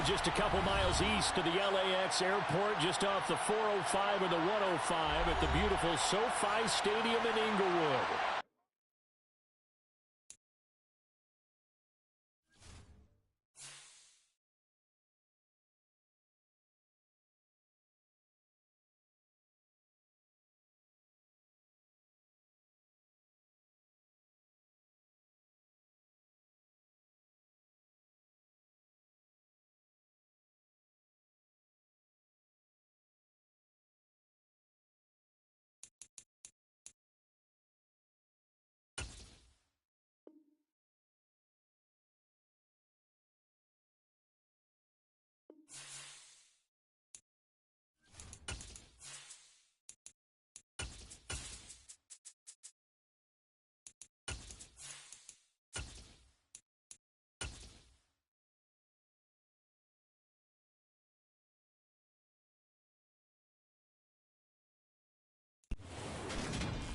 just a couple miles east of the LAX airport, just off the 405 and the 105 at the beautiful SoFi Stadium in Inglewood.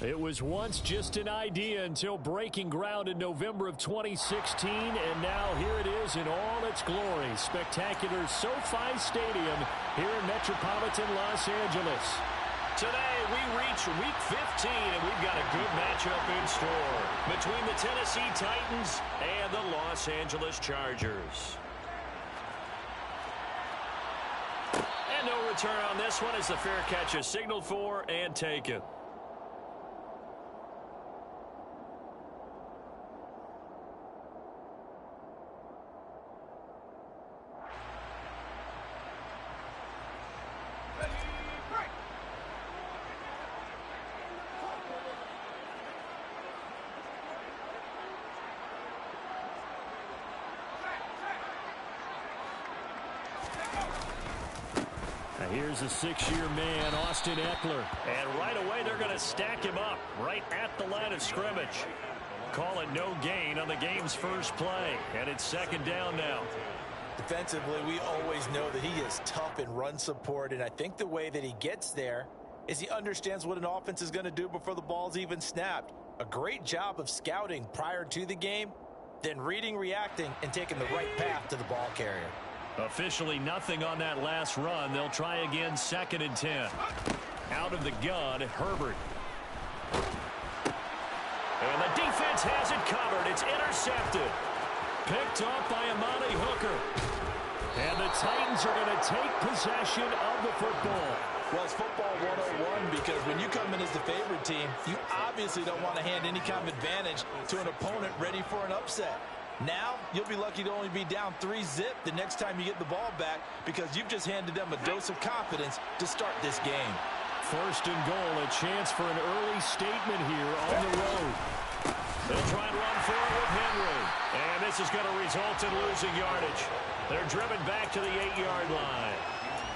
It was once just an idea until breaking ground in November of 2016, and now here it is in all its glory. Spectacular SoFi Stadium here in metropolitan Los Angeles. Today we reach Week 15, and we've got a good matchup in store between the Tennessee Titans and the Los Angeles Chargers. And no return on this one as the fair catch is signaled for and taken. Here's a six-year man, Austin Ekeler. And right away, they're going to stack him up right at the line of scrimmage. Call it no gain on the game's first play. And it's second down now. Defensively, we always know that he is tough in run support. And I think the way that he gets there is he understands what an offense is going to do before the ball's even snapped. A great job of scouting prior to the game, then reading, reacting, and taking the right path to the ball carrier. Officially nothing on that last run. They'll try again, 2nd and 10. Out of the gun, Herbert. And the defense has it covered. It's intercepted. Picked off by Amani Hooker. And the Titans are going to take possession of the football. Well, it's football 101 because when you come in as the favorite team, you obviously don't want to hand any kind of advantage to an opponent ready for an upset. Now, you'll be lucky to only be down 3-zip the next time you get the ball back because you've just handed them a dose of confidence to start this game. 1st and goal, a chance for an early statement here on the road. They'll try and run for it with Henry. And this is going to result in losing yardage. They're driven back to the 8-yard line.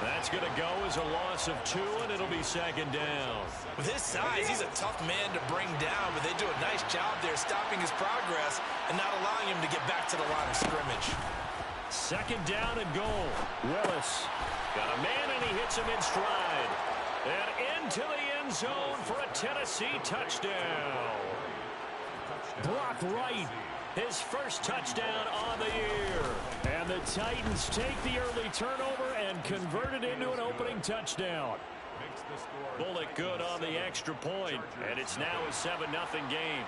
That's going to go as a loss of 2, and it'll be second down. With his size, he's a tough man to bring down, but they do a nice job there stopping his progress and not allowing him to get back to the line of scrimmage. Second down and goal. Willis. Got a man, and he hits him in stride. And into the end zone for a Tennessee touchdown. Brock Wright, his first touchdown on the year. And the Titans take the early turnover and convert it into an opening touchdown. Bullock good on the extra point, and it's now a 7-0 game.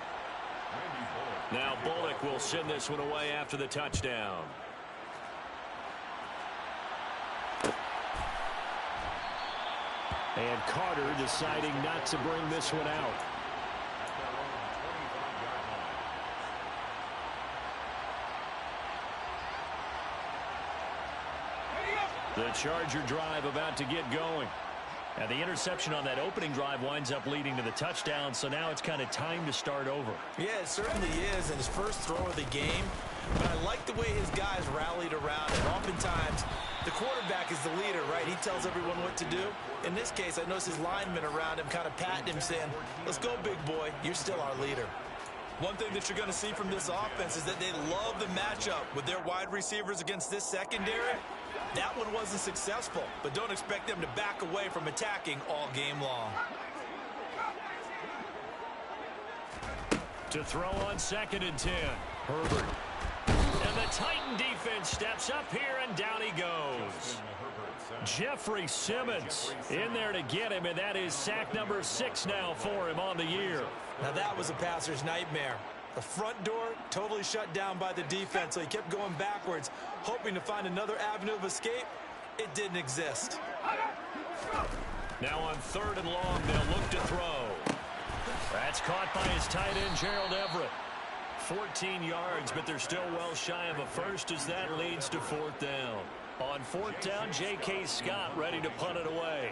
Now Bullock will send this one away after the touchdown. And Carter deciding not to bring this one out. The Charger drive about to get going. And the interception on that opening drive winds up leading to the touchdown, so now it's kind of time to start over. Yeah, it certainly is in his first throw of the game. But I like the way his guys rallied around him. Oftentimes, the quarterback is the leader, right? He tells everyone what to do. In this case, I noticed his linemen around him kind of patting him, saying, "Let's go, big boy. You're still our leader." One thing that you're going to see from this offense is that they love the matchup with their wide receivers against this secondary. That one wasn't successful, but don't expect them to back away from attacking all game long. To throw on 2nd and 10. Herbert. And the The Titan defense steps up here, and down he goes. Jeffrey Simmons in there to get him, and that is sack number 6 now for him on the year. Now that was a passer's nightmare. The front door totally shut down by the defense, so he kept going backwards, hoping to find another avenue of escape. It didn't exist. Now on 3rd and long, they'll look to throw. That's caught by his tight end, Gerald Everett. 14 yards, but they're still well shy of a first as that leads to 4th down. On 4th down, J.K. Scott ready to punt it away.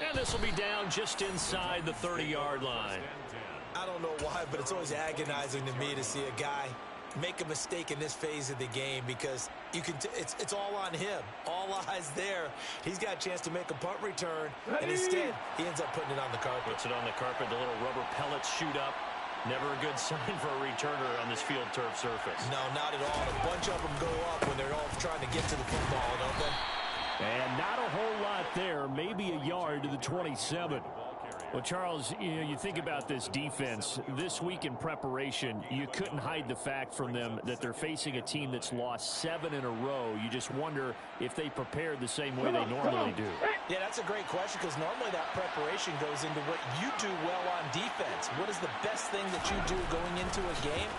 And this will be down just inside the 30-yard line. I don't know why, but it's always agonizing to me to see a guy make a mistake in this phase of the game, because you can it's all on him. All eyes there. He's got a chance to make a punt return, and instead he ends up putting it on the carpet. Puts it on the carpet. The little rubber pellets shoot up. Never a good sign for a returner on this field turf surface. No, not at all. A bunch of them go up when they're all trying to get to the football, don't they? And not a whole lot there, maybe a yard to the 27. Well, Charles, you think about this defense. This week in preparation, you couldn't hide the fact from them that they're facing a team that's lost 7 in a row. You just wonder if they prepared the same way they normally do. Yeah, that's a great question, because normally that preparation goes into what you do well on defense. What is the best thing that you do going into a game?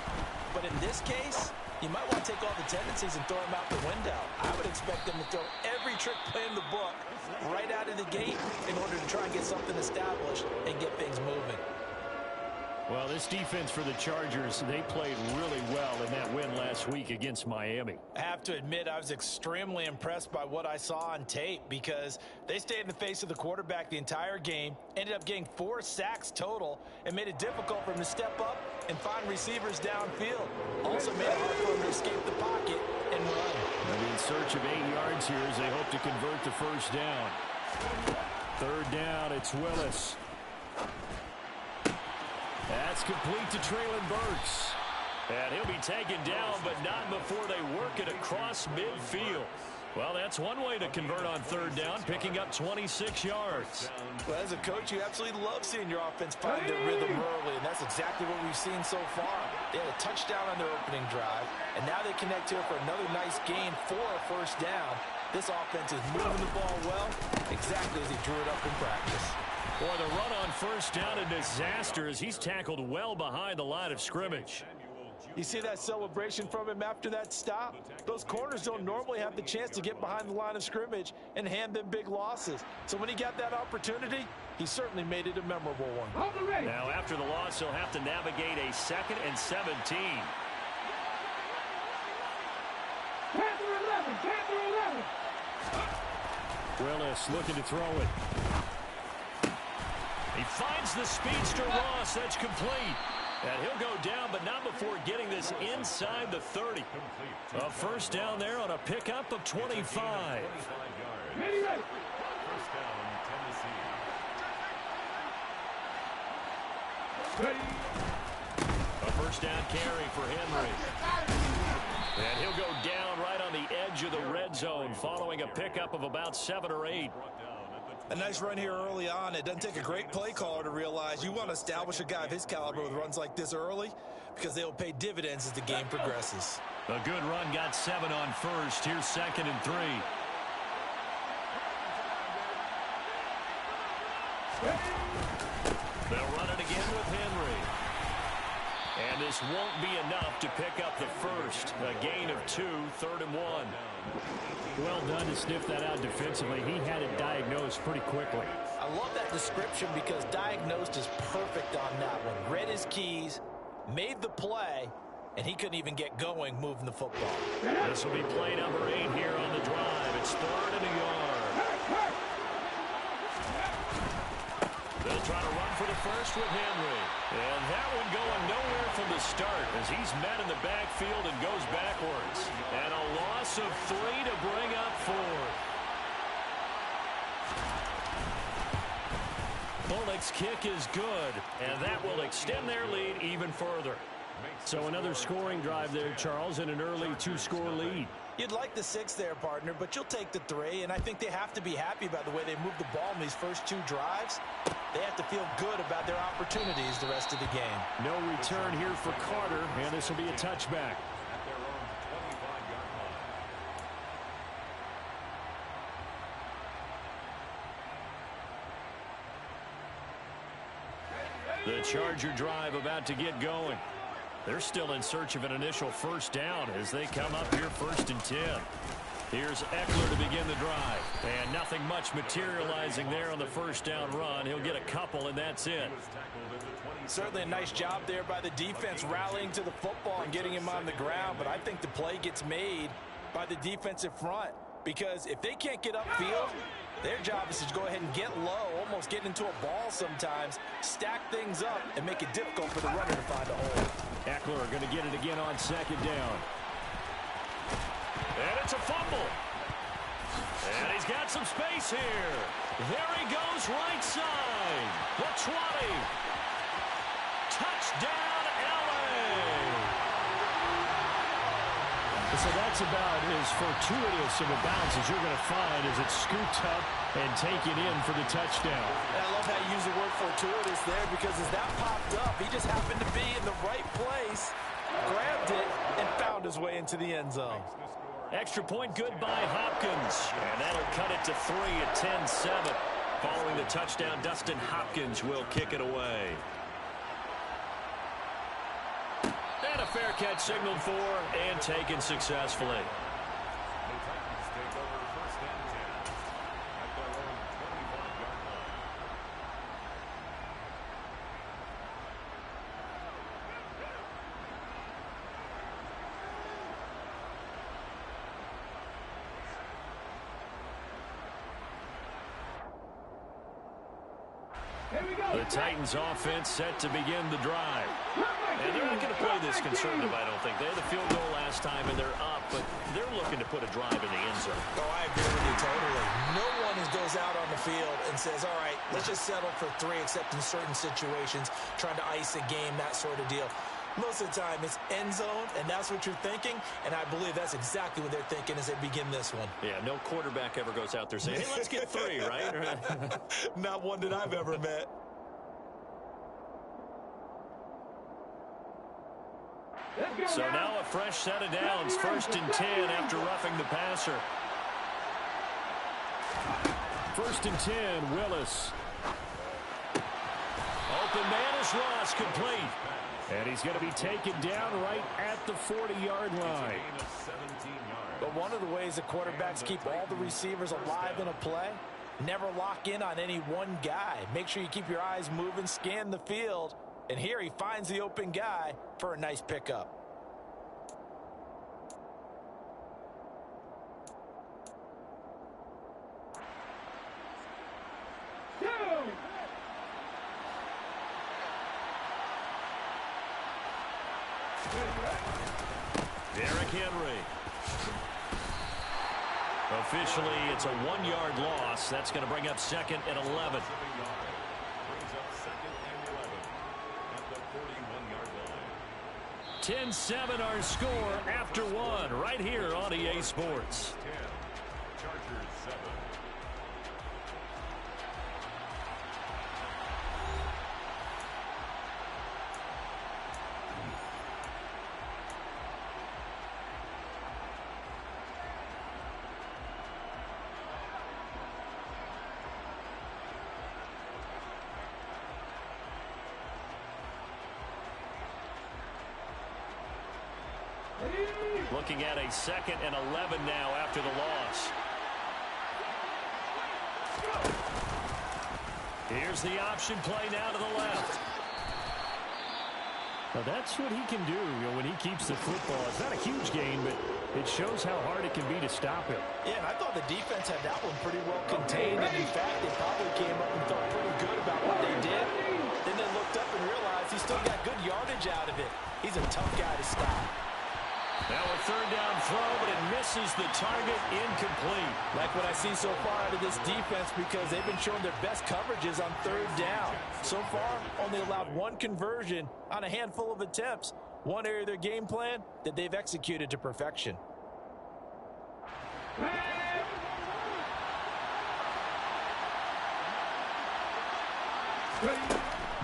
But in this case, you might want to take all the tendencies and throw them out the window. I would expect them to throw every trick play in the book right out of the gate in order to try and get something established and get things moving. Well, this defense for the Chargers, they played really well in that win last week against Miami. I have to admit, I was extremely impressed by what I saw on tape, because they stayed in the face of the quarterback the entire game, ended up getting 4 sacks total, and made it difficult for him to step up and find receivers downfield. Also made it hard for him to escape the pocket and run. They'll be in search of 8 yards here as they hope to convert the first down. 3rd down, it's Willis. That's complete to Treylon Burks. And he'll be taken down, but not before they work it across midfield. Well, that's one way to convert on 3rd down, picking up 26 yards. Well, as a coach, you absolutely love seeing your offense find their rhythm early, and that's exactly what we've seen so far. They had a touchdown on their opening drive, and now they connect here for another nice gain for a first down. This offense is moving the ball well, exactly as he drew it up in practice. Boy, the run on 1st down, a disaster as he's tackled well behind the line of scrimmage. You see that celebration from him after that stop? Those corners don't normally have the chance to get behind the line of scrimmage and hand them big losses. So when he got that opportunity, he certainly made it a memorable one. Now after the loss, he'll have to navigate a 2nd and 17. Willis looking to throw it. He finds the speedster Ross. That's complete. And he'll go down, but not before getting this inside the 30. A first down there on a pickup of 25. A first down carry for Henry. And he'll go down right on the edge of the red zone following a pickup of about 7 or 8. A nice run here early on. It doesn't take a great play caller to realize you want to establish a guy of his caliber with runs like this early, because they will pay dividends as the game progresses. A good run, got 7 on 1st. Here's 2nd and 3. They'll run it again with Henry. And this won't be enough to pick up the first. A gain of 2, 3rd and 1. Well done to sniff that out defensively. He had it diagnosed pretty quickly. I love that description, because diagnosed is perfect on that one. Read his keys, made the play, and he couldn't even get going moving the football. This will be play number 8 here on the drive. It's 3rd and a yard. They'll try to run for the first with Henry. And that one going nowhere from the start as he's met in the backfield and goes backwards. And a loss of 3 to bring up 4th. Bullock's kick is good, and that will extend their lead even further. So another scoring drive there, Charles, and an early 2-score lead. You'd like the 6 there, partner, but you'll take the 3, and I think they have to be happy about the way they moved the ball in these first 2 drives. They have to feel good about their opportunities the rest of the game. No return here for Carter, and this will be a touchback. The Charger drive about to get going. They're still in search of an initial first down as they come up here 1st and 10. Here's Ekeler to begin the drive. And nothing much materializing there on the first down run. He'll get a couple, and that's it. Certainly a nice job there by the defense rallying to the football and getting him on the ground. But I think the play gets made by the defensive front. Because if they can't get upfield, their job is to go ahead and get low, almost get into a ball sometimes, stack things up, and make it difficult for the runner to find a hole. Ekeler going to get it again on 2nd down. And it's a fumble. And he's got some space here. There he goes right side. The 20. Touchdown, LA. So that's about as fortuitous of a bounce as you're going to find as it's scooped up and taken in for the touchdown. And I love how you use the word fortuitous there because as that popped up, he just happened to be in the right place, grabbed it, and found his way into the end zone. Extra point good by Hopkins. And that'll cut it to 3 at 10-7. Following the touchdown, Dustin Hopkins will kick it away. And a fair catch signaled for and taken successfully. The Titans offense set to begin the drive. And they're not going to play this conservative, I don't think. They had the field goal last time, and they're up, but they're looking to put a drive in the end zone. Oh, I agree with you totally. No one goes out on the field and says, all right, let's just settle for 3, except in certain situations, trying to ice a game, that sort of deal. Most of the time, it's end zone, and that's what you're thinking, and I believe that's exactly what they're thinking as they begin this one. Yeah, no quarterback ever goes out there saying, hey, let's get 3, right? Not one that I've ever met. So now a fresh set of downs, 1st and 10 after roughing the passer. 1st and 10, Willis. Open man is Ross, complete. And he's going to be taken down right at the 40-yard line. But one of the ways the quarterbacks keep all the receivers alive in a play, never lock in on any one guy. Make sure you keep your eyes moving, scan the field. And here he finds the open guy for a nice pickup. Derrick Henry. Officially, it's a 1-yard loss. That's going to bring up 2nd and 11. 10-7 our score after 1 right here on EA Sports. Chargers 7. Looking at a 2nd and 11 now after the loss. Here's the option play now to the left. Well, that's what he can do, when he keeps the football. It's not a huge gain, but it shows how hard it can be to stop him. Yeah, and I thought the defense had that one pretty well contained. And in fact, they probably came up and felt pretty good about what they did. Then they looked up and realized he still got good yardage out of it. He's a tough guy to stop. Now a 3rd down throw, but it misses the target, incomplete. Like what I see so far out of this defense because they've been showing their best coverages on 3rd down. So far, only allowed 1 conversion on a handful of attempts. One area of their game plan that they've executed to perfection.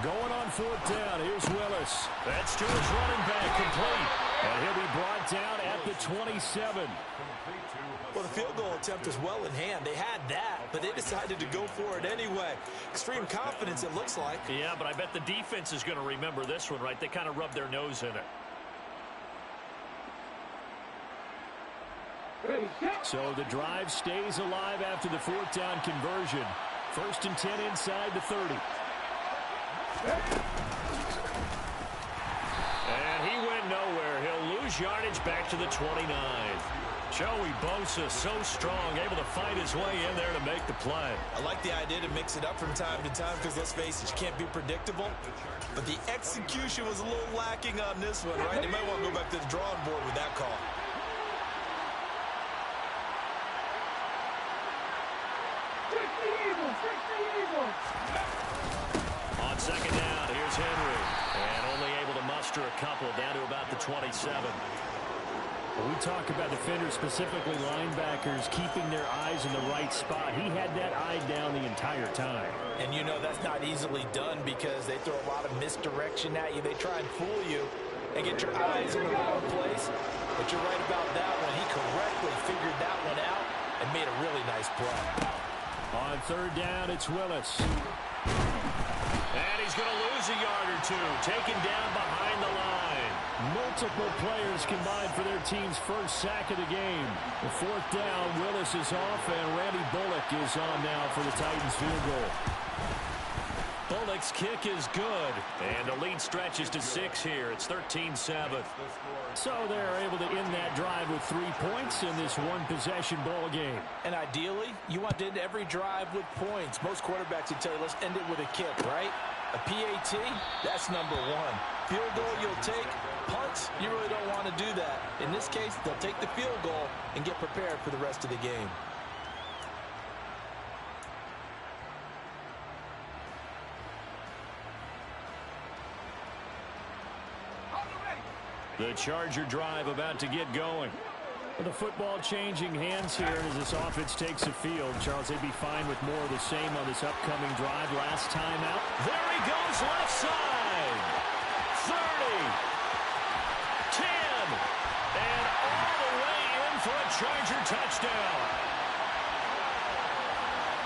Going on fourth down, here's Willis. That's to his running back, complete. And he'll be brought down at the 27. Well, the field goal attempt was well in hand. They had that, but they decided to go for it anyway. Extreme confidence, it looks like. Yeah, but I bet the defense is going to remember this one, right? They kind of rubbed their nose in it. So the drive stays alive after the fourth down conversion. 1st and 10 inside the 30. And he went nowhere. He'll lose yardage back to the 29. Joey Bosa, so strong, able to fight his way in there to make the play. I like the idea to mix it up from time to time because, let's face it, you can't be predictable. But the execution was a little lacking on this one, right? They might want to go back to the drawing board with that call. On second down, here's Henry. And only able to muster a couple down to about the 27. When we talk about defenders, specifically linebackers, keeping their eyes in the right spot, he had that eye down the entire time. And you know that's not easily done because they throw a lot of misdirection at you. They try and fool you and get your eyes in the wrong place. But you're right about that one. He correctly figured that one out and made a really nice play. On third down, it's Willis. And he's going to lose a yard or two, taken down behind the line. Multiple players combined for their team's first sack of the game. The fourth down, Willis is off, and Randy Bullock is on now for the Titans field goal. Bullock's kick is good, and the lead stretches to 6 here. It's 13-7. So they're able to end that drive with 3 points in this one-possession ball game. And ideally, you want to end every drive with points. Most quarterbacks would tell you, let's end it with a kick, right? A PAT, that's number 1. Field goal you'll take. Punts, you really don't want to do that. In this case, they'll take the field goal and get prepared for the rest of the game. The Charger drive about to get going. With the football changing hands here as this offense takes the field. Charles, they'd be fine with more of the same on this upcoming drive. Last time out. There he goes, left side. 30. 10. And all the way in for a Charger touchdown.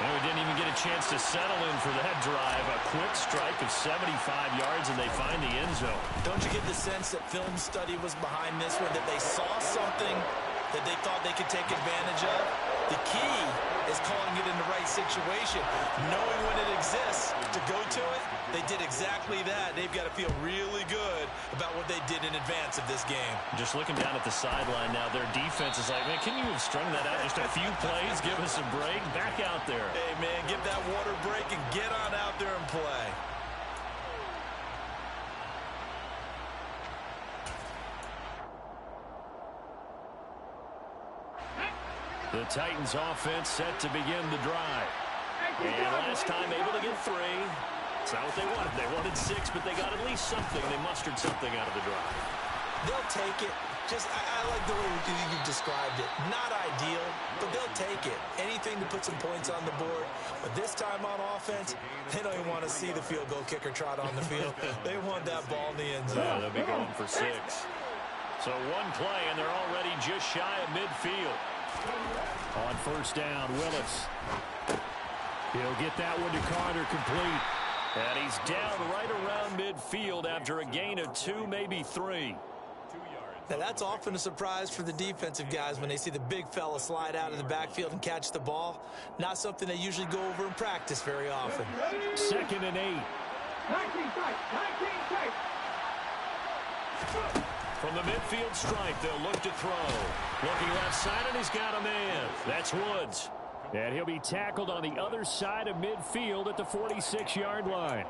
And we didn't even get a chance to settle in for that drive. A quick strike of 75 yards, and they find the end zone. Don't you get the sense that film study was behind this one, that they saw something that they thought they could take advantage of? The key is calling it in the right situation, knowing when it exists to go to it. They did exactly that. They've got to feel really good about what they did in advance of this game. Just looking down at the sideline now, their defense is like, man, can you have strung that out just a few plays? Give us a break. Back out there. Hey, man, give that water break and get on out there and play. The Titans offense set to begin the drive. And last time able to get 3. It's not what they wanted. They wanted 6, but they got at least something. They mustered something out of the drive. They'll take it. I like the way you described it. Not ideal, but they'll take it. Anything to put some points on the board. But this time on offense, they don't even want to see the field goal kicker trot on the field. They want that ball in the end zone. Yeah, they'll be going for 6. So one play, and they're already just shy of midfield. On first down, Willis. He'll get that one to Carter, complete. And he's down right around midfield after a gain of 2, maybe 3. Now, that's often a surprise for the defensive guys when they see the big fella slide out of the backfield and catch the ball. Not something they usually go over in practice very often. 2nd and 8. From the midfield stripe, they'll look to throw. Looking left side, and he's got a man. That's Woods. And he'll be tackled on the other side of midfield at the 46-yard line.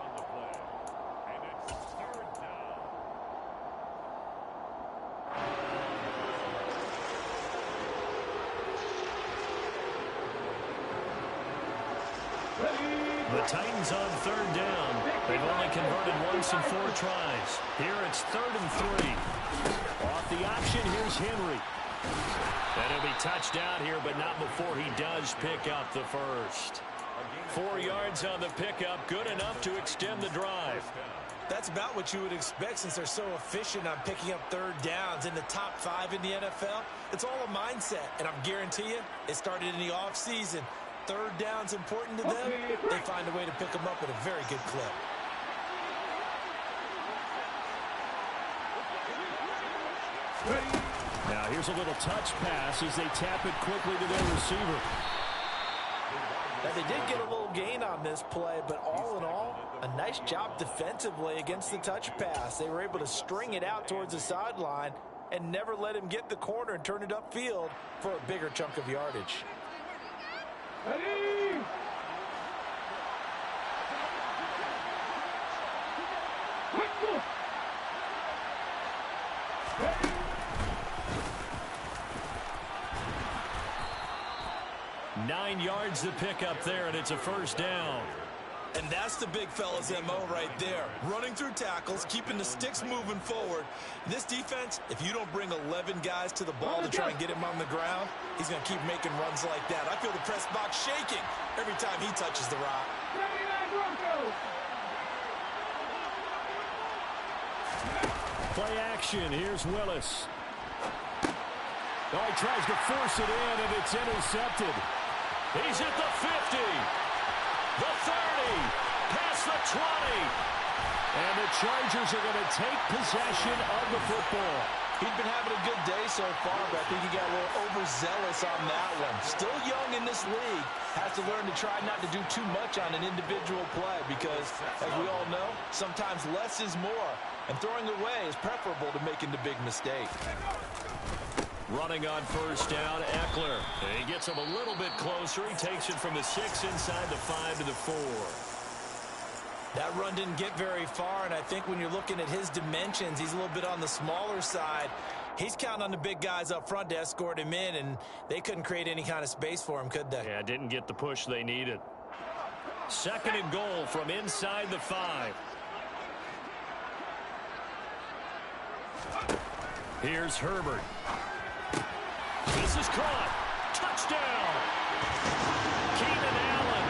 The Titans on 3rd down. They've only converted once in 4 tries. Here it's 3rd and 3. Off the option, here's Henry. And he'll be touched down here, but not before he does pick up the first. 4 yards on the pickup, good enough to extend the drive. That's about what you would expect since they're so efficient on picking up third downs in the top 5 in the NFL. It's all a mindset, and I guarantee you, it started in the offseason. Third down's important to them. They find a way to pick them up at a very good clip. Now here's a little touch pass as they tap it quickly to their receiver. Now they did get a little gain on this play, but all in all, a nice job defensively against the touch pass. They were able to string it out towards the sideline and never let him get the corner and turn it upfield for a bigger chunk of yardage. Ready? 9 yards to pick up there, and it's a first down. And that's the big fella's MO right there. Running through tackles, keeping the sticks moving forward. This defense, if you don't bring 11 guys to the ball to try and get him on the ground, he's going to keep making runs like that. I feel the press box shaking every time he touches the rock. Play action. Here's Willis. Oh, he tries to force it in, and it's intercepted. He's at the 50, the 30, past the 20. And the Chargers are going to take possession of the football. He's been having a good day so far, but I think he got a little overzealous on that one. Still young in this league. Has to learn to try not to do too much on an individual play because, as we all know, sometimes less is more. And throwing away is preferable to making the big mistake. Running on first down, Eckler. He gets him a little bit closer. He takes it from the 6 inside the 5 to the 4. That run didn't get very far, and I think when you're looking at his dimensions, he's a little bit on the smaller side. He's counting on the big guys up front to escort him in, and they couldn't create any kind of space for him, could they? Yeah, didn't get the push they needed. 2nd and goal from inside the 5. Here's Herbert. This is caught. Touchdown. Keenan Allen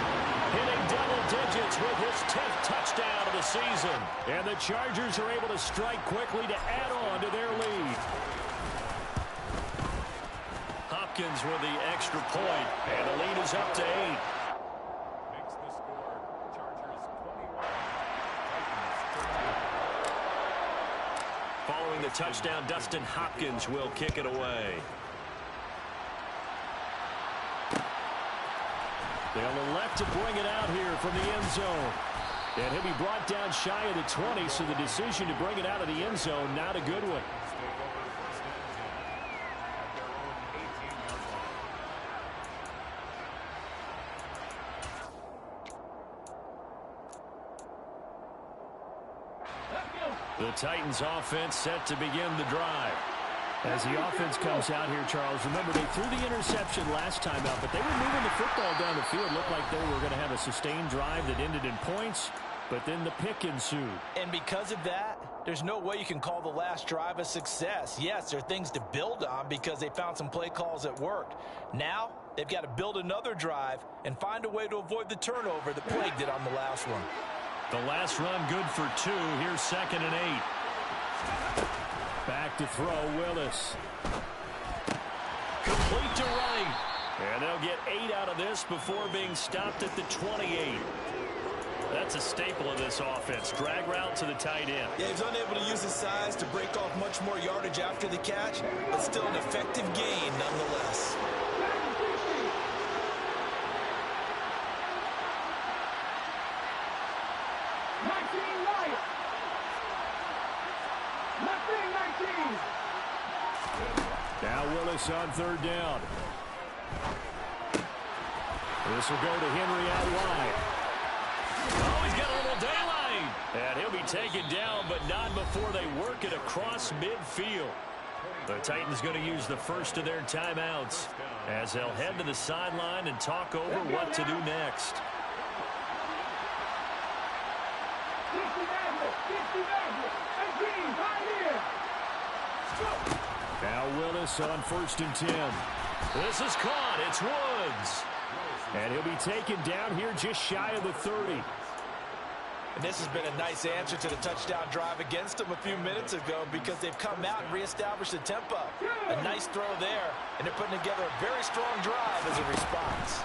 hitting double digits with his 10th touchdown of the season. And the Chargers are able to strike quickly to add on to their lead. Hopkins with the extra point, and the lead is up to 8. Following the touchdown, Dustin Hopkins will kick it away. They'll elect to bring it out here from the end zone. And he'll be brought down shy of the 20, so the decision to bring it out of the end zone, not a good one. The Titans offense set to begin the drive. As the offense comes out here, Charles, remember they threw the interception last time out, but they were moving the football down the field. Looked like they were going to have a sustained drive that ended in points, but then the pick ensued. And because of that, there's no way you can call the last drive a success. Yes, there are things to build on because they found some play calls that worked. Now, they've got to build another drive and find a way to avoid the turnover that plagued it on the last one. The last run good for 2. Here's 2nd and 8. Back to throw, Willis. Complete to right. And they'll get 8 out of this before being stopped at the 28. That's a staple of this offense. Drag route to the tight end. Yeah, he's unable to use his size to break off much more yardage after the catch, but still an effective gain nonetheless. Now Willis on 3rd down. This will go to Henry out wide. Oh, he's got a little daylight. And he'll be taken down, but not before they work it across midfield. The Titans going to use the first of their timeouts as they'll head to the sideline and talk over what to do next. Now Willis on 1st and 10. This is caught. It's Woods. And he'll be taken down here just shy of the 30. And this has been a nice answer to the touchdown drive against them a few minutes ago because they've come out and reestablished the tempo. A nice throw there, and they're putting together a very strong drive as a response.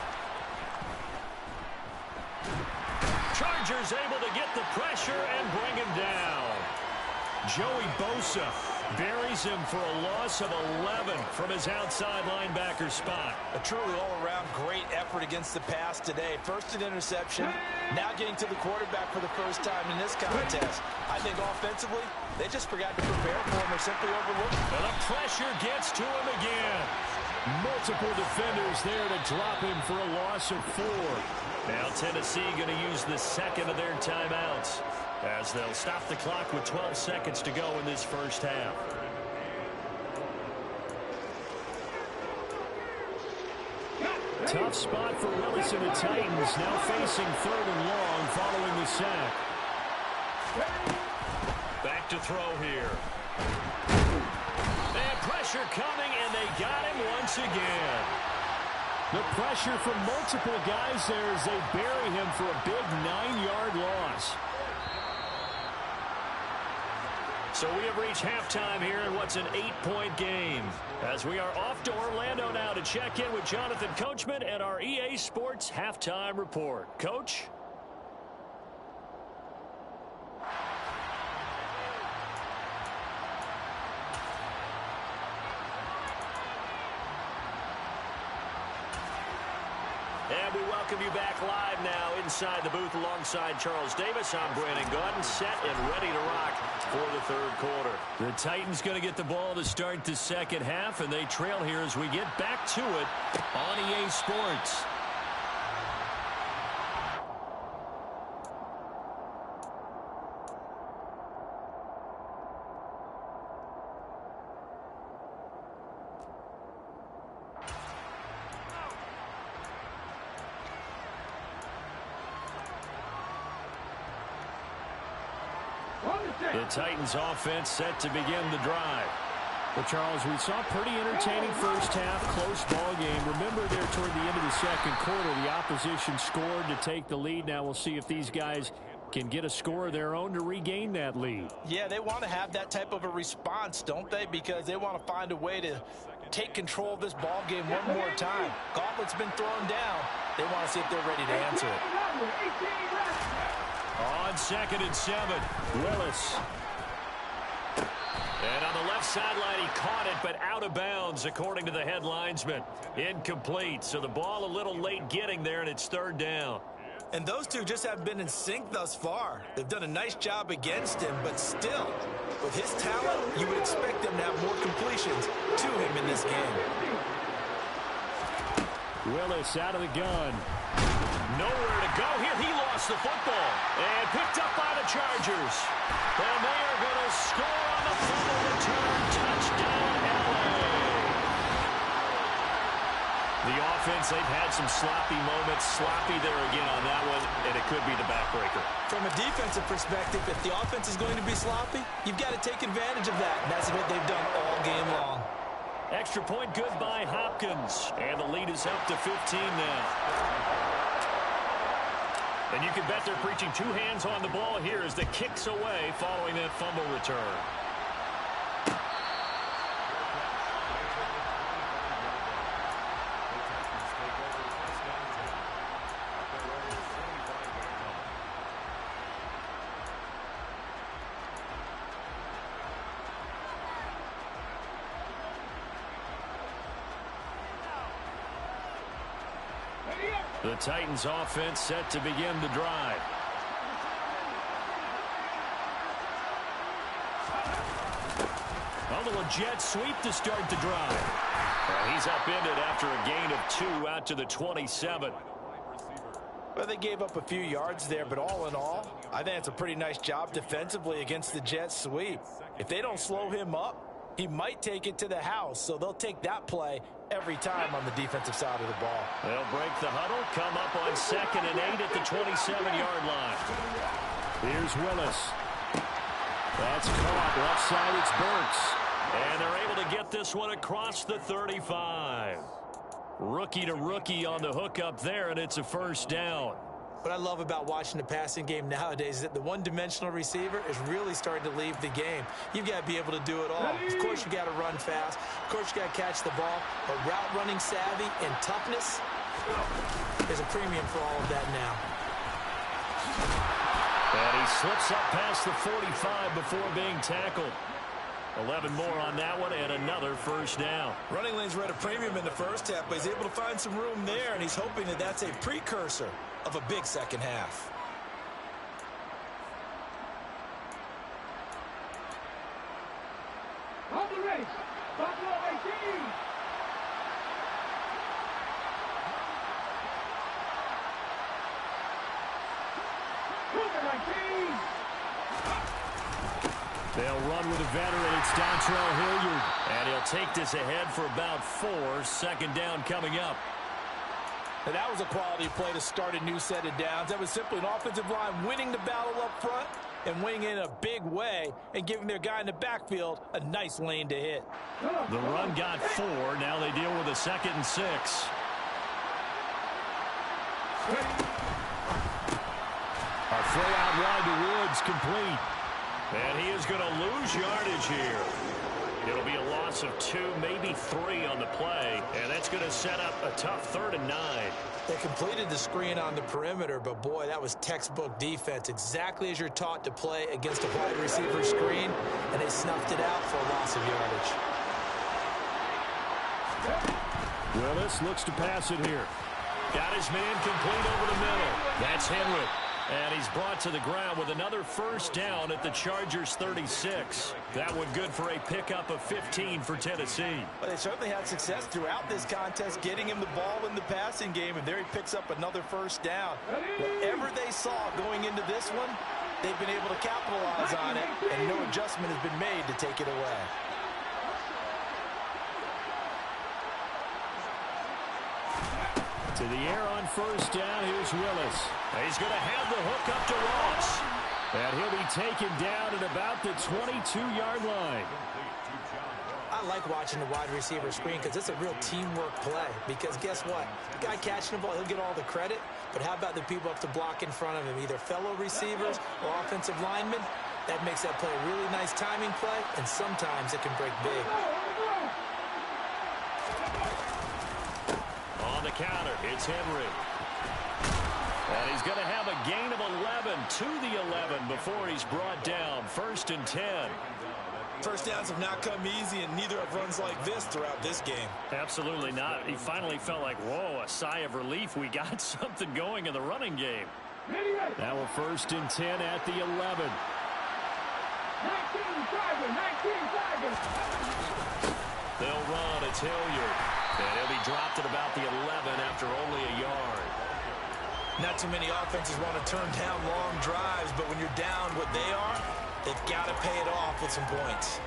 Chargers able to get the pressure and bring him down. Joey Bosa buries him for a loss of 11 from his outside linebacker spot. A truly all-around great effort against the pass today. First an interception, now getting to the quarterback for the first time in this contest. I think offensively, they just forgot to prepare for him or simply overlooked him. And the pressure gets to him again. Multiple defenders there to drop him for a loss of 4. Now Tennessee going to use the second of their timeouts as they'll stop the clock with 12 seconds to go in this first half. Tough spot for Willis and the Titans, now facing 3rd and long following the sack. Back to throw here. And pressure coming, and they got him once again. The pressure from multiple guys there as they bury him for a big 9-yard loss. So we have reached halftime here in what's an 8-point game. As we are off to Orlando now to check in with Jonathan Coachman and our EA Sports Halftime Report. Coach? And we welcome you back live now inside the booth alongside Charles Davis. I'm Brandon Gaudin, set and ready to rock for the third quarter. The Titans going to get the ball to start the second half, and they trail here as we get back to it on EA Sports. The Titans offense set to begin the drive. Well, Charles, we saw a pretty entertaining first half, close ball game. Remember there toward the end of the second quarter, the opposition scored to take the lead. Now we'll see if these guys can get a score of their own to regain that lead. Yeah, they want to have that type of a response, don't they? Because they want to find a way to take control of this ball game one more time. Gauntlet's been thrown down. They want to see if they're ready to answer it. On 2nd and 7, Willis. And on the left sideline, he caught it, but out of bounds, according to the head linesman. Incomplete, so the ball a little late getting there, and it's 3rd down. And those two just haven't been in sync thus far. They've done a nice job against him, but still, with his talent, you would expect them to have more completions to him in this game. Willis out of the gun. Nowhere to go here. He lost the football and picked up by the Chargers. And they are going to score on the fumble return. Touchdown, LA. The offense, they've had some sloppy moments. Sloppy there again on that one, and it could be the backbreaker. From a defensive perspective, if the offense is going to be sloppy, you've got to take advantage of that. And that's what they've done all game long. Extra point good by Hopkins. And the lead is up to 15 now. And you can bet they're preaching 2 hands on the ball here as the kicks away following that fumble return. The Titans offense set to begin the drive. A little jet sweep to start the drive. He's upended after a gain of 2 out to the 27. Well, they gave up a few yards there, but all in all, I think it's a pretty nice job defensively against the jet sweep. If they don't slow him up, he might take it to the house, so they'll take that play every time on the defensive side of the ball. They'll break the huddle, come up on 2nd and 8 at the 27-yard line. Here's Willis. That's caught. Left side, it's Burks. And they're able to get this one across the 35. Rookie to rookie on the hookup there, and it's a first down. What I love about watching the passing game nowadays is that the one-dimensional receiver is really starting to leave the game. You've got to be able to do it all. Of course, you got to run fast. Of course, you got to catch the ball. But route running savvy and toughness, there's a premium for all of that now. And he slips up past the 45 before being tackled. 11 more on that one, and another first down. Running lanes were at a premium in the first half, but he's able to find some room there, and he's hoping that that's a precursor of a big second half. On the race, Buffalo 18. They'll run with a veteran. It's Dontrell Hilliard. And he'll take this ahead for about 4. Second down coming up. And that was a quality play to start a new set of downs. That was simply an offensive line winning the battle up front and winning in a big way and giving their guy in the backfield a nice lane to hit. The run got 4. Now they deal with a 2nd and 6. A throw out wide to Woods, complete. And he is going to lose yardage here. It'll be a loss of 2, maybe 3 on the play, and that's going to set up a tough 3rd and 9. They completed the screen on the perimeter, but boy, that was textbook defense, exactly as you're taught to play against a wide receiver screen, and they snuffed it out for a loss of yardage. Willis looks to pass it here. Got his man complete over the middle. That's Henry. And he's brought to the ground with another first down at the Chargers' 36. That one good for a pickup of 15 for Tennessee. Well, they certainly had success throughout this contest getting him the ball in the passing game, and there he picks up another first down. Whatever they saw going into this one, they've been able to capitalize on it, and no adjustment has been made to take it away. To the air on first down, here's Willis. He's going to have the hook up to Ross. And he'll be taken down at about the 22-yard line. I like watching the wide receiver screen because it's a real teamwork play. Because guess what? The guy catching the ball, he'll get all the credit. But how about the people up to block in front of him, either fellow receivers or offensive linemen? That makes that play a really nice timing play, and sometimes it can break big. On the counter, it's Henry. And he's going to have a gain of 11 to the 11 before he's brought down. 1st and 10. First downs have not come easy, and neither have runs like this throughout this game. Absolutely not. He finally felt like, whoa, a sigh of relief. We got something going in the running game. Now a 1st and 10 at the 11. 19 Tigers. They'll run. It's Hilliard. And he'll be dropped at about the 11 after only a yard. Not too many offenses want to turn down long drives, but when you're down what they are, they've got to pay it off with some points.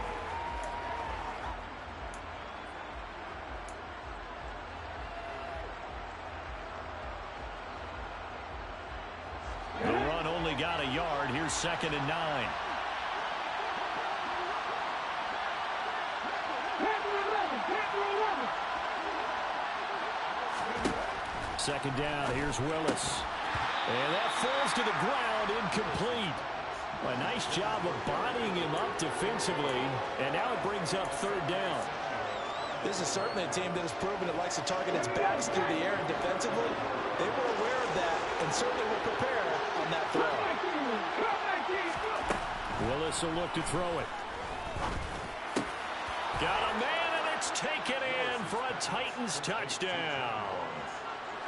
The run only got a yard. Here's 2nd and 9. Second down, here's Willis. And that falls to the ground, incomplete. A nice job of bodying him up defensively, and now it brings up 3rd down. This is certainly a team that has proven it likes to target its backs through the air and defensively. They were aware of that and certainly will prepare on that throw. Willis will look to throw it. Got a man, and it's taken in for a Titans touchdown.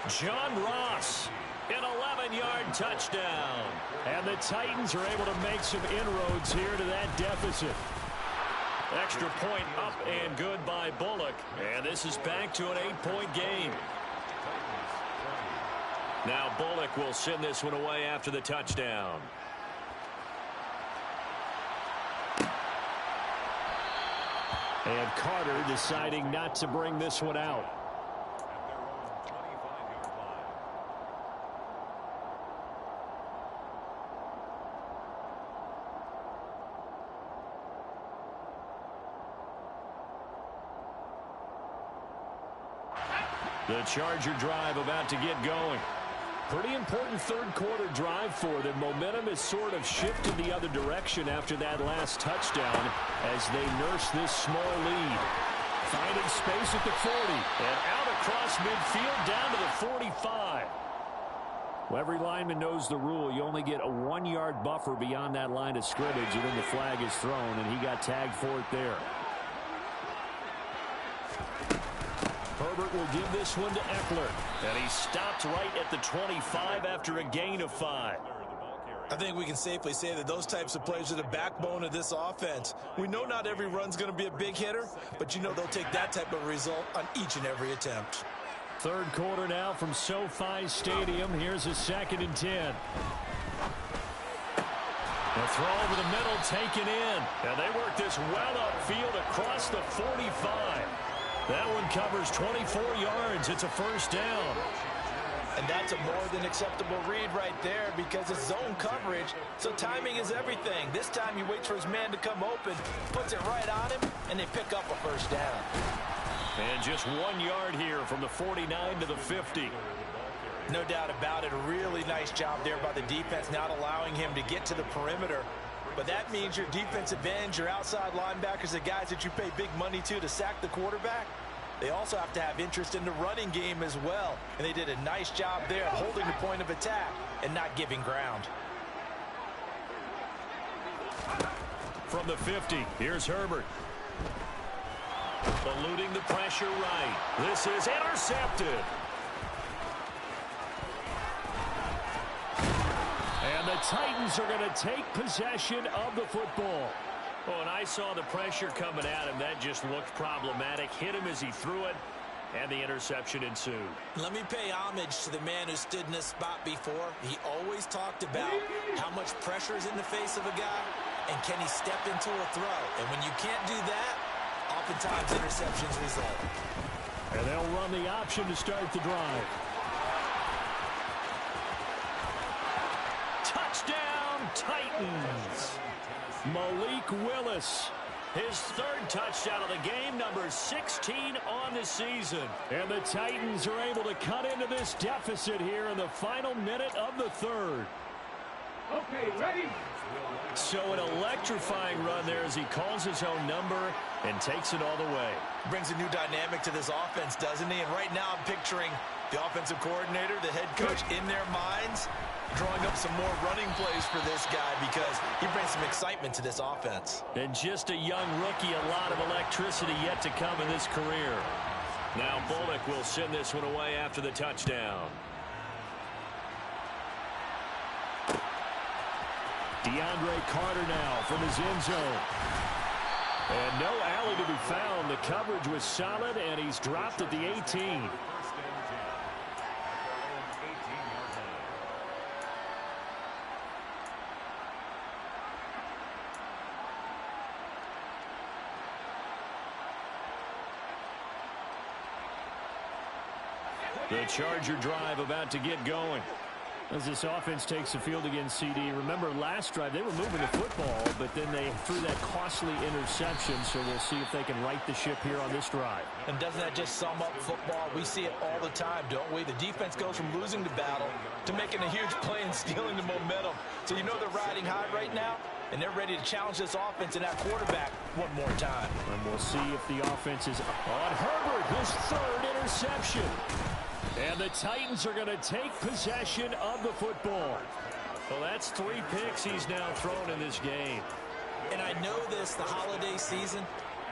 John Ross, an 11-yard touchdown. And the Titans are able to make some inroads here to that deficit. Extra point up and good by Bullock. And this is back to an 8-point game. Now Bullock will send this one away after the touchdown. And Carter deciding not to bring this one out. The Charger drive about to get going. Pretty important third quarter drive for them. Momentum has sort of shifted the other direction after that last touchdown as they nurse this small lead. Finding space at the 40 and out across midfield down to the 45. Well, every lineman knows the rule. You only get a 1-yard buffer beyond that line of scrimmage, and then the flag is thrown, and he got tagged for it there. Herbert will give this one to Eckler. And he stopped right at the 25 after a gain of 5. I think we can safely say that those types of plays are the backbone of this offense. We know not every run's going to be a big hitter, but you know they'll take that type of result on each and every attempt. Third quarter now from SoFi Stadium. Here's a 2nd and 10. The throw over the middle taken in. And they work this well upfield across the 45. That one covers 24 yards. It's a first down. And that's a more than acceptable read right there because it's zone coverage, so timing is everything. This time he waits for his man to come open, puts it right on him, and they pick up a first down. And just 1 yard here from the 49 to the 50. No doubt about it. A really nice job there by the defense, not allowing him to get to the perimeter. But that means your defensive ends, your outside linebackers, the guys that you pay big money to sack the quarterback, they also have to have interest in the running game as well. And they did a nice job there holding the point of attack and not giving ground. From the 50, here's Herbert. Eluding the pressure right. This is intercepted. And the Titans are going to take possession of the football. Oh, and I saw the pressure coming at him. That just looked problematic. Hit him as he threw it, and the interception ensued. Let me pay homage to the man who stood in this spot before. He always talked about how much pressure is in the face of a guy, and can he step into a throw. And when you can't do that, oftentimes interceptions result. And they'll run the option to start the drive. Touchdown, Titans. Malik Willis, his 3rd touchdown of the game, number 16 on the season. And the Titans are able to cut into this deficit here in the final minute of the 3rd. Okay, ready? So an electrifying run there as he calls his own number and takes it all the way. Brings a new dynamic to this offense, doesn't he? And right now I'm picturing the offensive coordinator, the head coach in their minds, drawing up some more running plays for this guy because he brings some excitement to this offense. And just a young rookie, a lot of electricity yet to come in this career. Now Bullock will send this one away after the touchdown. DeAndre Carter now from his end zone. And no alley to be found. The coverage was solid, and he's dropped at the 18. The Charger drive about to get going. As this offense takes the field against CD. Remember last drive they were moving the football, but then they threw that costly interception, so we'll see if they can right the ship here on this drive. And doesn't that just sum up football? We see it all the time, don't we? The defense goes from losing the battle to making a huge play and stealing the momentum. So you know they're riding high right now, and they're ready to challenge this offense and that quarterback one more time. And we'll see if the offense is on Herbert, his 3rd interception. And the Titans are going to take possession of the football. Well, that's 3 picks he's now thrown in this game. And I know this, the holiday season,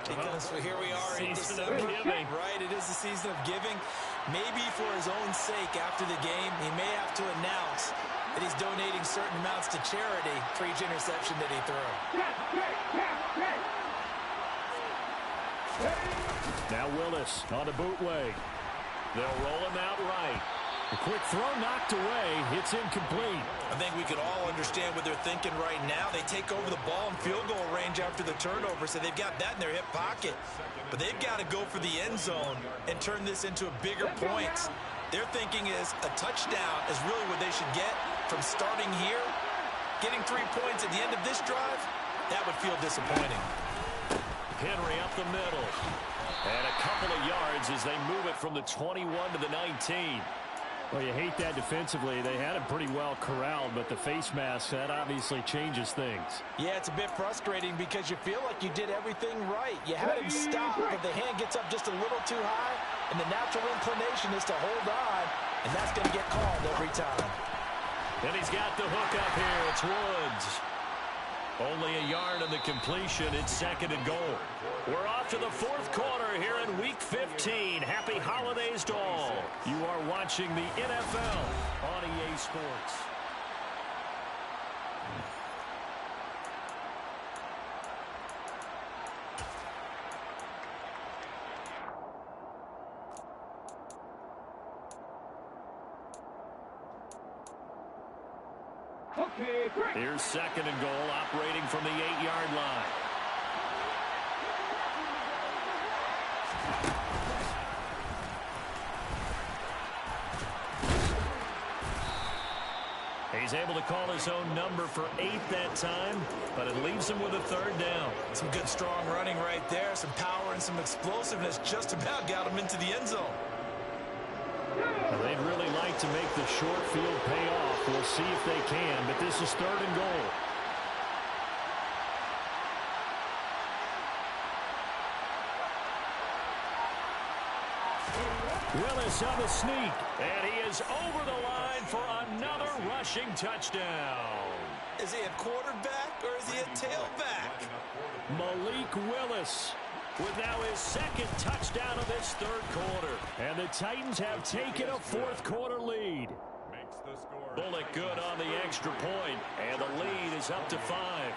because here we are in Season of December. giving. Right, it is the season of giving. Maybe for his own sake after the game, he may have to announce that he's donating certain amounts to charity for each interception that he threw. Now Willis on a bootleg. They'll roll him out right. The quick throw knocked away. It's incomplete. I think we could all understand what they're thinking right now. They take over the ball in field goal range after the turnover, so they've got that in their hip pocket. But they've got to go for the end zone and turn this into a bigger points. Their thinking is a touchdown is really what they should get from starting here. Getting 3 points at the end of this drive, that would feel disappointing. Henry up the middle. And a couple of yards as they move it from the 21 to the 19. Well, you hate that defensively. They had him pretty well corralled, but the face mask, that obviously changes things. Yeah, it's a bit frustrating because you feel like you did everything right. You had him stop, but the hand gets up just a little too high, and the natural inclination is to hold on, and that's going to get called every time. And he's got the hook up here. It's Woods. Only a yard on the completion. It's 2nd and goal. We're off to the 4th quarter here in Week 15. Happy holidays to all. You are watching the NFL on EA Sports. Okay, great. Here's 2nd and goal, operating from the 8-yard line. He's able to call his own number for 8 that time, but it leaves him with a 3rd down. Some good strong running right there, some power and some explosiveness just about got him into the end zone. Well, they'd really like to make the short field pay off. We'll see if they can, but this is 3rd and goal. Willis on the sneak. And he is over the line for another rushing touchdown. Is he a quarterback or is he a tailback? Malik Willis with now his 2nd touchdown of this 3rd quarter. And the Titans have taken a 4th quarter lead. Bullock good on the extra point, and the lead is up to 5.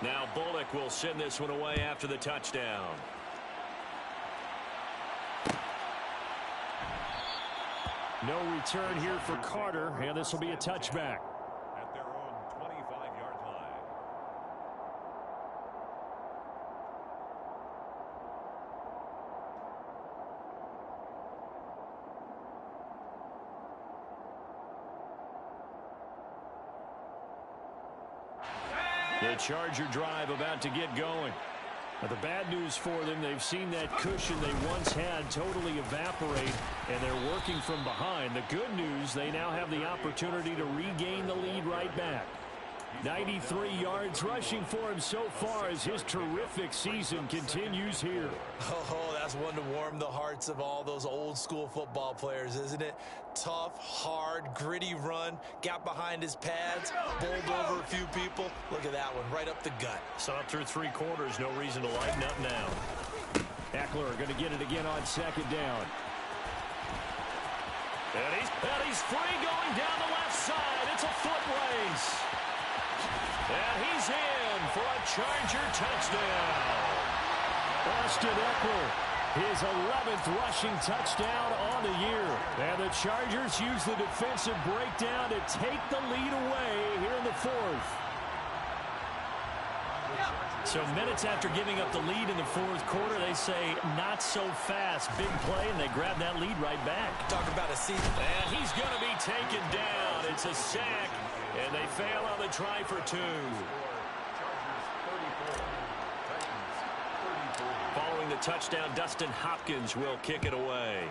Now Bullock will send this one away after the touchdown. No return here for Carter, and this will be a touchback. At their own 25-yard line. The Charger drive about to get going. Now, the bad news for them, they've seen that cushion they once had totally evaporate, and they're working from behind. The good news, they now have the opportunity to regain the lead right back. 93 yards rushing for him so far as his terrific season continues here. Oh, that's one to warm the hearts of all those old school football players, isn't it? Tough, hard, gritty run, got behind his pads, bowled over a few people. Look at that one, right up the gut. So through 3 quarters, no reason to lighten up now. Eckler going to get it again on 2nd down. And he's free going down the left side. It's a foot race. And he's in for a Charger touchdown. Austin Eckler, his 11th rushing touchdown on the year. And the Chargers use the defensive breakdown to take the lead away here in the 4th. So minutes after giving up the lead in the 4th quarter, they say not so fast. Big play, and they grab that lead right back. Talk about a season. And he's going to be taken down. It's a sack, and they fail on the try for 2. Following the touchdown, Dustin Hopkins will kick it away.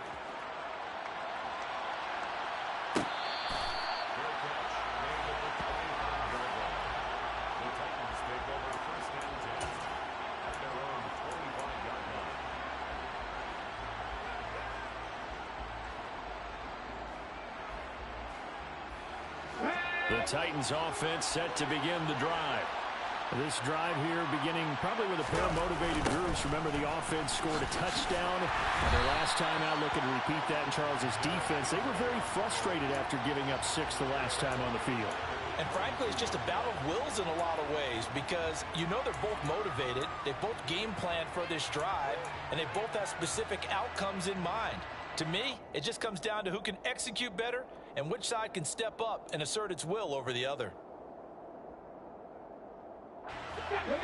The Titans offense set to begin the drive. This drive here beginning probably with a pair of motivated groups. Remember, the offense scored a touchdown. And their last time out, looking to repeat that in Charles's defense. They were very frustrated after giving up 6 the last time on the field. And frankly, it's just a battle of wills in a lot of ways because you know they're both motivated. They both game planned for this drive, and they both have specific outcomes in mind. To me, it just comes down to who can execute better and which side can step up and assert its will over the other.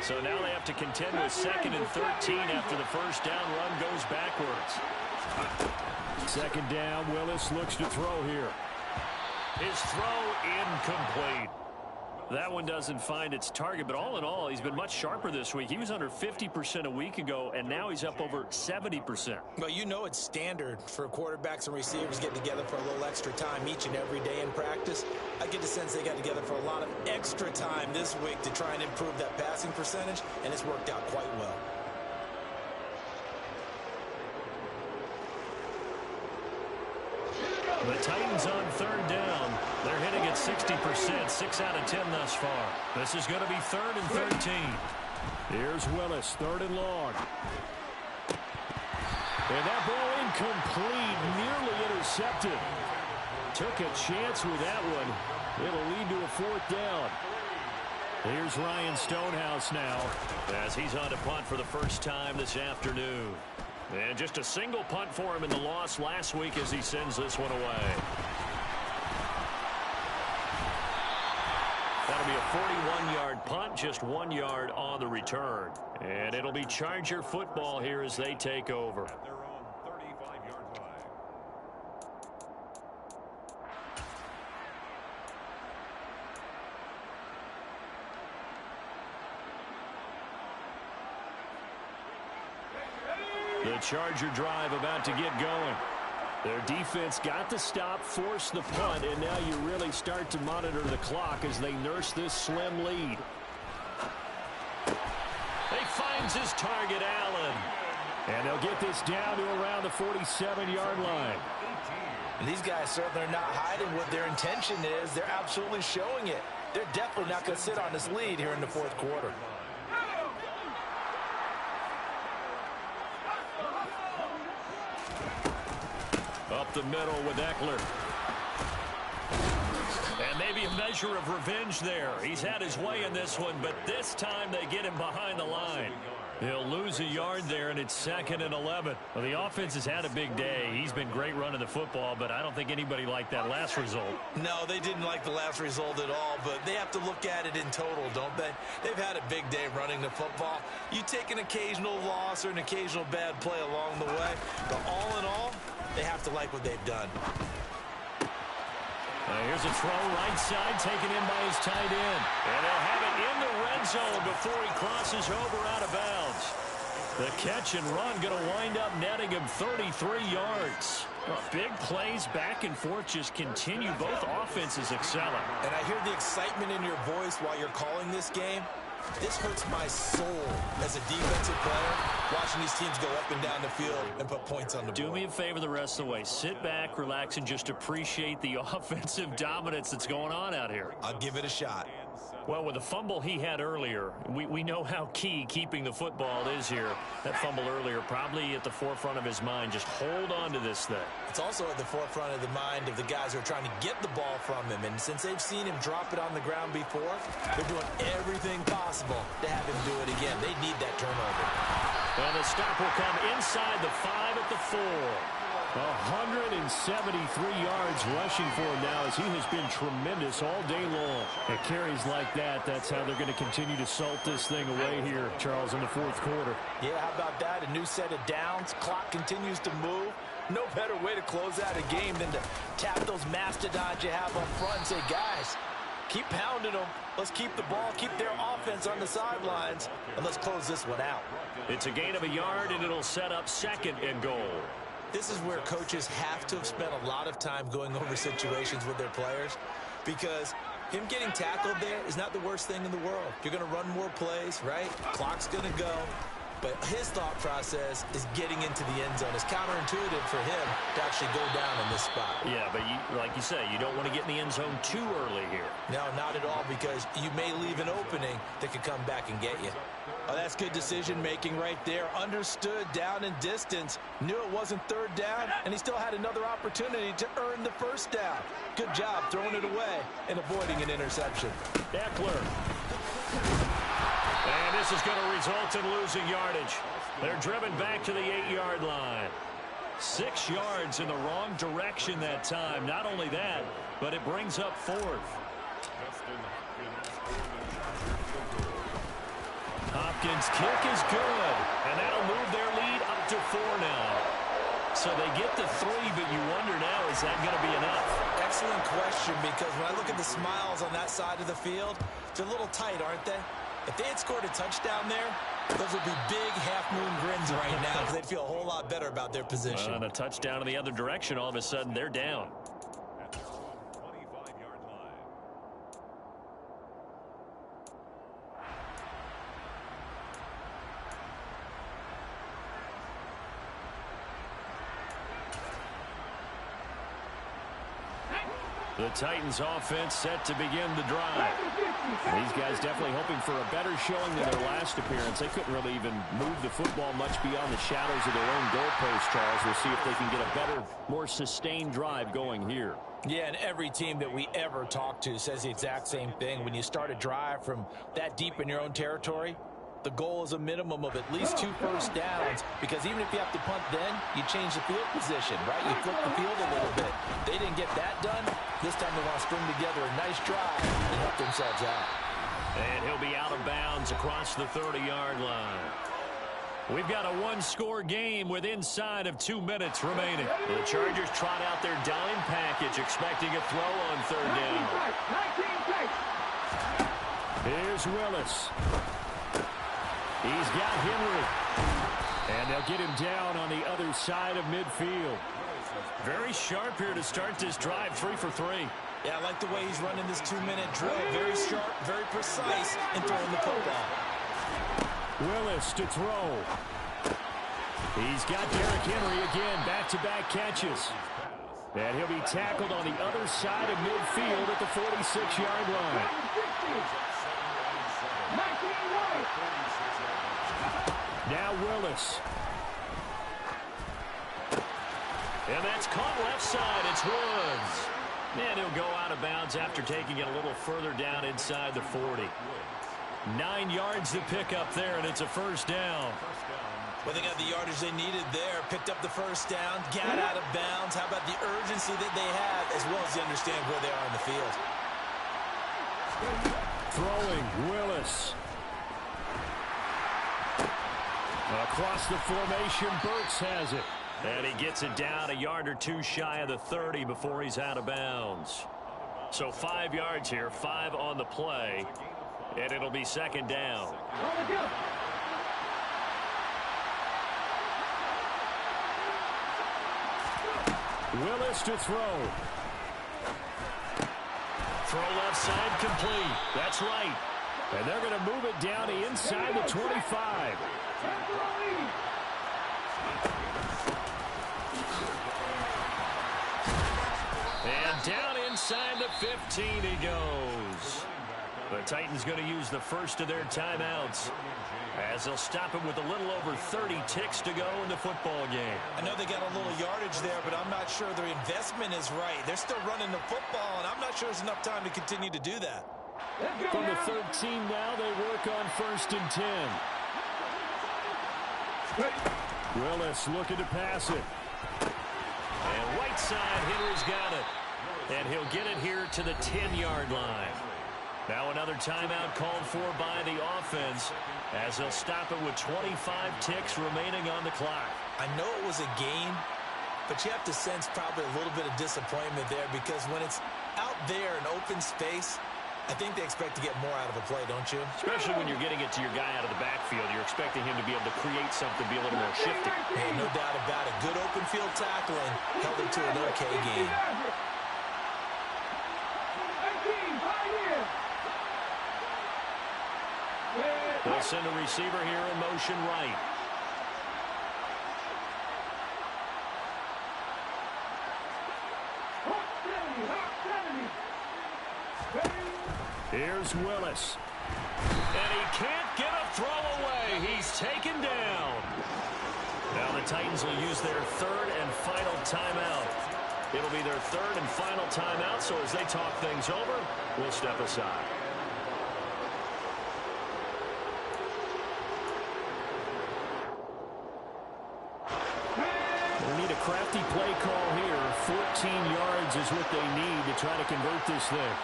So now they have to contend with 2nd and 13 after the first down run goes backwards. 2nd down, Willis looks to throw here. His throw incomplete. That one doesn't find its target, but all in all, he's been much sharper this week. He was under 50% a week ago, and now he's up over 70%. Well, you know it's standard for quarterbacks and receivers getting together for a little extra time each and every day in practice. I get the sense they got together for a lot of extra time this week to try and improve that passing percentage, and it's worked out quite well. The Titans on third down. They're hitting at 60%, 6 out of 10 thus far. This is going to be 3rd and 13. Here's Willis, 3rd and long. And that ball incomplete, nearly intercepted. Took a chance with that one. It'll lead to a 4th down. Here's Ryan Stonehouse now, as he's on to punt for the first time this afternoon. And just a single punt for him in the loss last week as he sends this one away. That'll be a 41-yard punt, just 1 yard on the return. And it'll be Charger football here as they take over. At their own 35-yard line. The Charger drive about to get going. Their defense got the stop, forced the punt, and now you really start to monitor the clock as they nurse this slim lead. He finds his target, Allen. And they'll get this down to around the 47-yard line. And these guys certainly are not hiding what their intention is. They're absolutely showing it. They're definitely not going to sit on this lead here in the 4th quarter. Up the middle with Eckler. And maybe a measure of revenge there. He's had his way in this one, but this time they get him behind the line. He'll lose a yard there, and it's 2nd and 11. Well, the offense has had a big day. He's been great running the football, but I don't think anybody liked that last result. No, they didn't like the last result at all, but they have to look at it in total, don't they? They've had a big day running the football. You take an occasional loss or an occasional bad play along the way, but all in all, they have to like what they've done. Here's a throw right side taken in by his tight end. And they'll have it in the red zone before he crosses over out of bounds. The catch and run going to wind up netting him 33 yards. Big plays back and forth just continue. Both offenses excelling. And I hear the excitement in your voice while you're calling this game. This hurts my soul as a defensive player, watching these teams go up and down the field and put points on the board. Do me a favor the rest of the way. Sit back, relax, and just appreciate the offensive dominance that's going on out here. I'll give it a shot. Well, with the fumble he had earlier, we know how key keeping the football is here. That fumble earlier probably at the forefront of his mind. Just hold on to this thing. It's also at the forefront of the mind of the guys who are trying to get the ball from him. And since they've seen him drop it on the ground before, they're doing everything possible to have him do it again. They need that turnover. And the stop will come inside the 5 at the 4. 173 yards rushing for him now as he has been tremendous all day long. At carries like that, that's how they're going to continue to salt this thing away here, Charles, in the 4th quarter. Yeah, how about that? A new set of downs. Clock continues to move. No better way to close out a game than to tap those mastodons you have up front and say, guys, keep pounding them. Let's keep the ball, keep their offense on the sidelines, and let's close this one out. It's a gain of a yard, and it'll set up 2nd and goal. This is where coaches have to have spent a lot of time going over situations with their players, because him getting tackled there is not the worst thing in the world. You're going to run more plays, right? Clock's going to go. But his thought process is getting into the end zone. It's counterintuitive for him to actually go down in this spot. Yeah, but like you say, you don't want to get in the end zone too early here. No, not at all, because you may leave an opening that could come back and get you. Oh, that's good decision-making right there. Understood down and distance. Knew it wasn't 3rd down, and he still had another opportunity to earn the 1st down. Good job throwing it away and avoiding an interception. Eckler. And this is going to result in losing yardage. They're driven back to the 8-yard line. 6 yards in the wrong direction that time. Not only that, but it brings up 4th. Hopkins' kick is good, and that'll move their lead up to 4 now. So they get to 3, but you wonder now, is that going to be enough? excellent question, because when I look at the smiles on that side of the field, they're a little tight, aren't they? If they had scored a touchdown there, those would be big half-moon grins right now because they'd feel a whole lot better about their position. On a touchdown in the other direction, all of a sudden they're down. The Titans offense set to begin the drive. These guys definitely hoping for a better showing than their last appearance. They couldn't really even move the football much beyond the shadows of their own goalpost, Charles. We'll see if they can get a better, more sustained drive going here. Yeah, and every team that we ever talk to says the exact same thing. When you start a drive from that deep in your own territory, the goal is a minimum of at least 2 first downs, because even if you have to punt then, you change the field position, right? You flip the field a little bit. They didn't get that done. This time they want to string together a nice drive and help themselves out. And he'll be out of bounds across the 30-yard line. We've got a one-score game with inside of 2 minutes remaining. The Chargers trot out their dime package, expecting a throw on third down. Here's Willis. He's got Henry. And they'll get him down on the other side of midfield. Very sharp here to start this drive, 3 for 3. Yeah, I like the way he's running this 2-minute drill. Very sharp, very precise in throwing the football. Willis to throw. He's got Derrick Henry again, back-to-back catches. And he'll be tackled on the other side of midfield at the 46-yard line. Now Willis. And that's caught left side. It's Woods. And he'll go out of bounds after taking it a little further down inside the 40. 9 yards to pick up there, and it's a first down. Well, they got the yardage they needed there. Picked up the first down, got out of bounds. How about the urgency that they have, as well as they understand where they are in the field. Throwing, Willis. Across the formation, Burks has it. And he gets it down a yard or 2 shy of the 30 before he's out of bounds. So 5 yards here, 5 on the play, and it'll be second down. Willis to throw. Throw left side complete. That's right. And they're going to move it down to inside the 25. And down inside the 15 he goes. The Titans going to use the first of their timeouts, as they'll stop him with a little over 30 ticks to go in the football game. I know they got a little yardage there, but I'm not sure their investment is right. They're still running the football, and I'm not sure there's enough time to continue to do that. From the 13 now, they work on 1st and 10. Willis looking to pass it. And right side, Henry's got it. And he'll get it here to the 10-yard line. Now another timeout called for by the offense, as they'll stop it with 25 ticks remaining on the clock. I know it was a game, but you have to sense probably a little bit of disappointment there, because when it's out there in open space, I think they expect to get more out of a play, don't you? Especially when you're getting it to your guy out of the backfield. You're expecting him to be able to create something, be a little more shifty. Hey, no doubt about it. Good open field tackling held it to an okay game. They'll send a receiver here in motion right. Here's Willis. And he can't get a throw away. He's taken down. Now the Titans will use their third and final timeout. It'll be their third and final timeout, so as they talk things over, we'll step aside. They need a crafty play call here. 14 yards is what they need to try to convert this thing.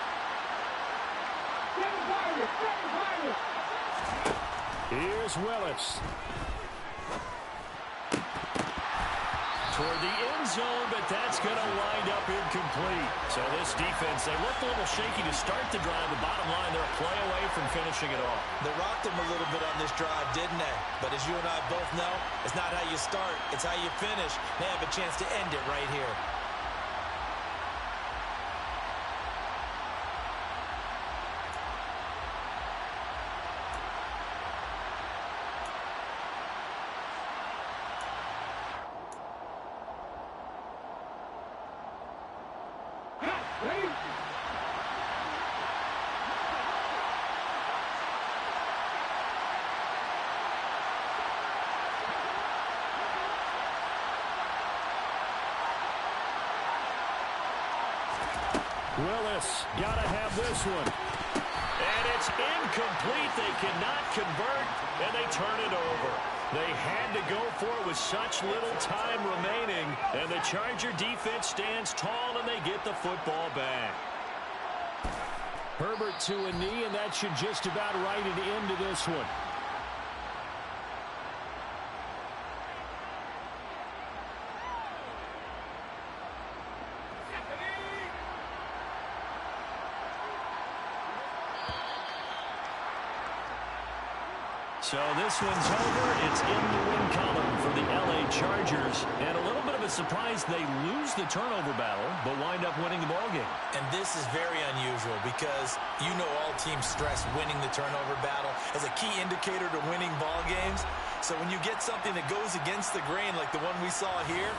Here's Willis. toward the end zone, but that's going to wind up incomplete. So this defense, they looked a little shaky to start the drive. The bottom line, they're a play away from finishing it off. They rocked them a little bit on this drive, didn't they? But as you and I both know, it's not how you start, it's how you finish. They have a chance to end it right here. Ready? Willis got to have this one. And it's incomplete. They cannot convert, and they turn it over. They had to go for it with such little time remaining, and the Charger defense stands tall, and they get the football back. Herbert to a knee, and that should just about write it into this one. So this one's over. It's in the win column for the L.A. Chargers. And a little bit of a surprise, they lose the turnover battle, but wind up winning the ballgame. And this is very unusual because you know all teams stress winning the turnover battle as a key indicator to winning ball games. So when you get something that goes against the grain like the one we saw here,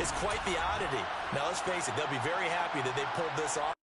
it's quite the oddity. Now let's face it, they'll be very happy that they pulled this off.